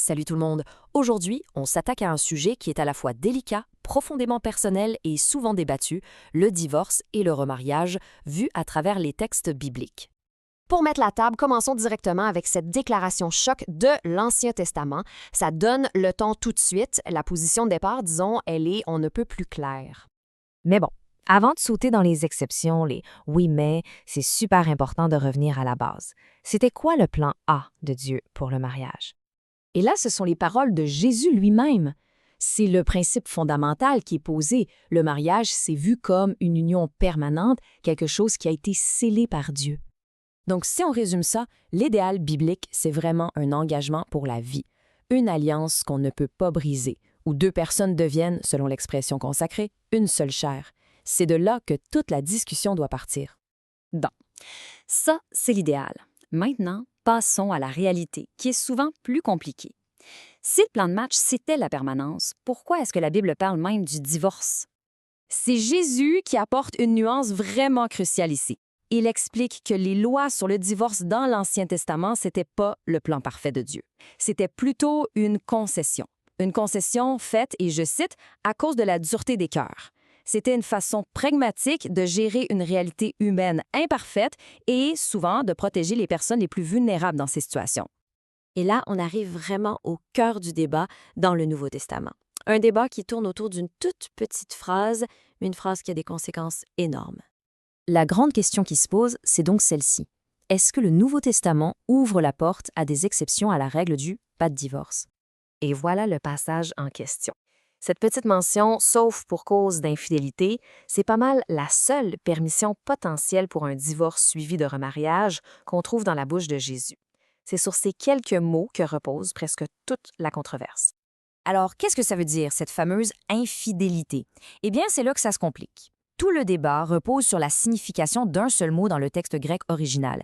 Salut tout le monde! Aujourd'hui, on s'attaque à un sujet qui est à la fois délicat, profondément personnel et souvent débattu, le divorce et le remariage, vu à travers les textes bibliques. Pour mettre la table, commençons directement avec cette déclaration choc de l'Ancien Testament. Ça donne le ton tout de suite. La position de départ, disons, elle est on ne peut plus claire. Mais bon, avant de sauter dans les exceptions, les oui mais, c'est super important de revenir à la base. C'était quoi le plan A de Dieu pour le mariage? Et là, ce sont les paroles de Jésus lui-même. C'est le principe fondamental qui est posé. Le mariage, c'est vu comme une union permanente, quelque chose qui a été scellé par Dieu. Donc, si on résume ça, l'idéal biblique, c'est vraiment un engagement pour la vie, une alliance qu'on ne peut pas briser, où deux personnes deviennent, selon l'expression consacrée, une seule chair. C'est de là que toute la discussion doit partir. Bon, ça, c'est l'idéal. Maintenant, passons à la réalité, qui est souvent plus compliquée. Si le plan de match, c'était la permanence, pourquoi est-ce que la Bible parle même du divorce? C'est Jésus qui apporte une nuance vraiment cruciale ici. Il explique que les lois sur le divorce dans l'Ancien Testament, c'était pas le plan parfait de Dieu. C'était plutôt une concession. Une concession faite, et je cite, à cause de la dureté des cœurs. C'était une façon pragmatique de gérer une réalité humaine imparfaite et souvent de protéger les personnes les plus vulnérables dans ces situations. Et là, on arrive vraiment au cœur du débat dans le Nouveau Testament. Un débat qui tourne autour d'une toute petite phrase, une phrase qui a des conséquences énormes. La grande question qui se pose, c'est donc celle-ci. Est-ce que le Nouveau Testament ouvre la porte à des exceptions à la règle du pas de divorce? Et voilà le passage en question. Cette petite mention, sauf pour cause d'infidélité, c'est pas mal la seule permission potentielle pour un divorce suivi de remariage qu'on trouve dans la bouche de Jésus. C'est sur ces quelques mots que repose presque toute la controverse. Alors, qu'est-ce que ça veut dire, cette fameuse infidélité? Eh bien, c'est là que ça se complique. Tout le débat repose sur la signification d'un seul mot dans le texte grec original.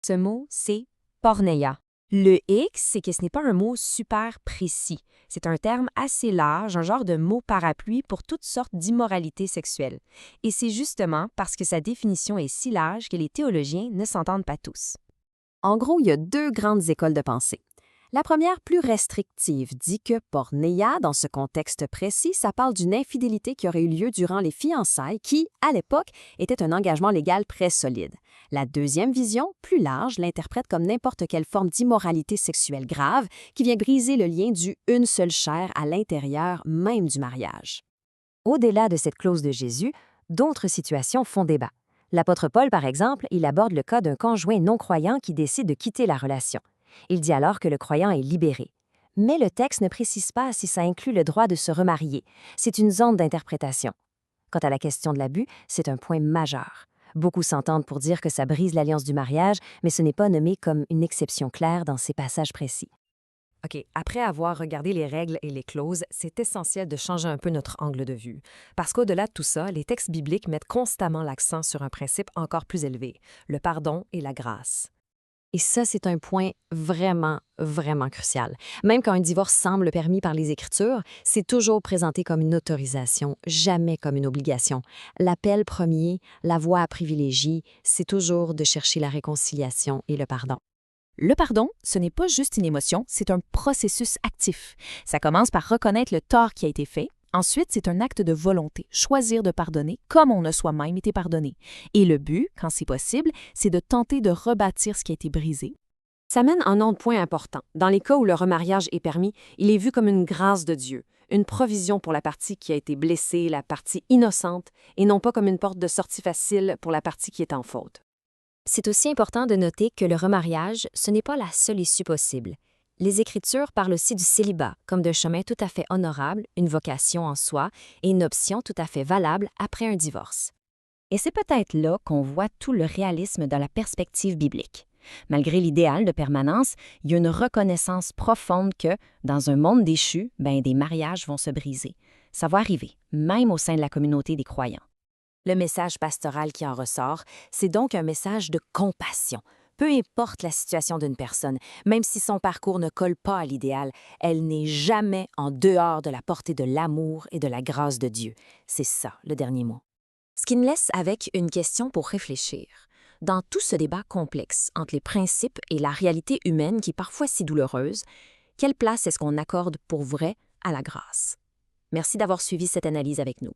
Ce mot, c'est porneia. Le X, c'est que ce n'est pas un mot super précis. C'est un terme assez large, un genre de mot parapluie pour toutes sortes d'immoralités sexuelles. Et c'est justement parce que sa définition est si large que les théologiens ne s'entendent pas tous. En gros, il y a deux grandes écoles de pensée. La première, plus restrictive, dit que porneia, dans ce contexte précis, ça parle d'une infidélité qui aurait eu lieu durant les fiançailles qui, à l'époque, était un engagement légal très solide. La deuxième vision, plus large, l'interprète comme n'importe quelle forme d'immoralité sexuelle grave qui vient briser le lien du une seule chair à l'intérieur même du mariage. Au-delà de cette clause de Jésus, d'autres situations font débat. L'apôtre Paul, par exemple, il aborde le cas d'un conjoint non-croyant qui décide de quitter la relation. Il dit alors que le croyant est libéré. Mais le texte ne précise pas si ça inclut le droit de se remarier. C'est une zone d'interprétation. Quant à la question de l'abus, c'est un point majeur. Beaucoup s'entendent pour dire que ça brise l'alliance du mariage, mais ce n'est pas nommé comme une exception claire dans ces passages précis. OK, après avoir regardé les règles et les clauses, c'est essentiel de changer un peu notre angle de vue. Parce qu'au-delà de tout ça, les textes bibliques mettent constamment l'accent sur un principe encore plus élevé, le pardon et la grâce. Et ça, c'est un point vraiment, vraiment crucial. Même quand un divorce semble permis par les Écritures, c'est toujours présenté comme une autorisation, jamais comme une obligation. L'appel premier, la voie à privilégier, c'est toujours de chercher la réconciliation et le pardon. Le pardon, ce n'est pas juste une émotion, c'est un processus actif. Ça commence par reconnaître le tort qui a été fait. Ensuite, c'est un acte de volonté, choisir de pardonner comme on a soi-même été pardonné. Et le but, quand c'est possible, c'est de tenter de rebâtir ce qui a été brisé. Ça mène un autre point important. Dans les cas où le remariage est permis, il est vu comme une grâce de Dieu, une provision pour la partie qui a été blessée, la partie innocente, et non pas comme une porte de sortie facile pour la partie qui est en faute. C'est aussi important de noter que le remariage, ce n'est pas la seule issue possible. Les Écritures parlent aussi du célibat comme d'un chemin tout à fait honorable, une vocation en soi et une option tout à fait valable après un divorce. Et c'est peut-être là qu'on voit tout le réalisme de la perspective biblique. Malgré l'idéal de permanence, il y a une reconnaissance profonde que, dans un monde déchu, des mariages vont se briser. Ça va arriver, même au sein de la communauté des croyants. Le message pastoral qui en ressort, c'est donc un message de compassion. Peu importe la situation d'une personne, même si son parcours ne colle pas à l'idéal, elle n'est jamais en dehors de la portée de l'amour et de la grâce de Dieu. C'est ça, le dernier mot. Ce qui me laisse avec une question pour réfléchir. Dans tout ce débat complexe entre les principes et la réalité humaine qui est parfois si douloureuse, Quelle place est-ce qu'on accorde pour vrai à la grâce? Merci d'avoir suivi cette analyse avec nous.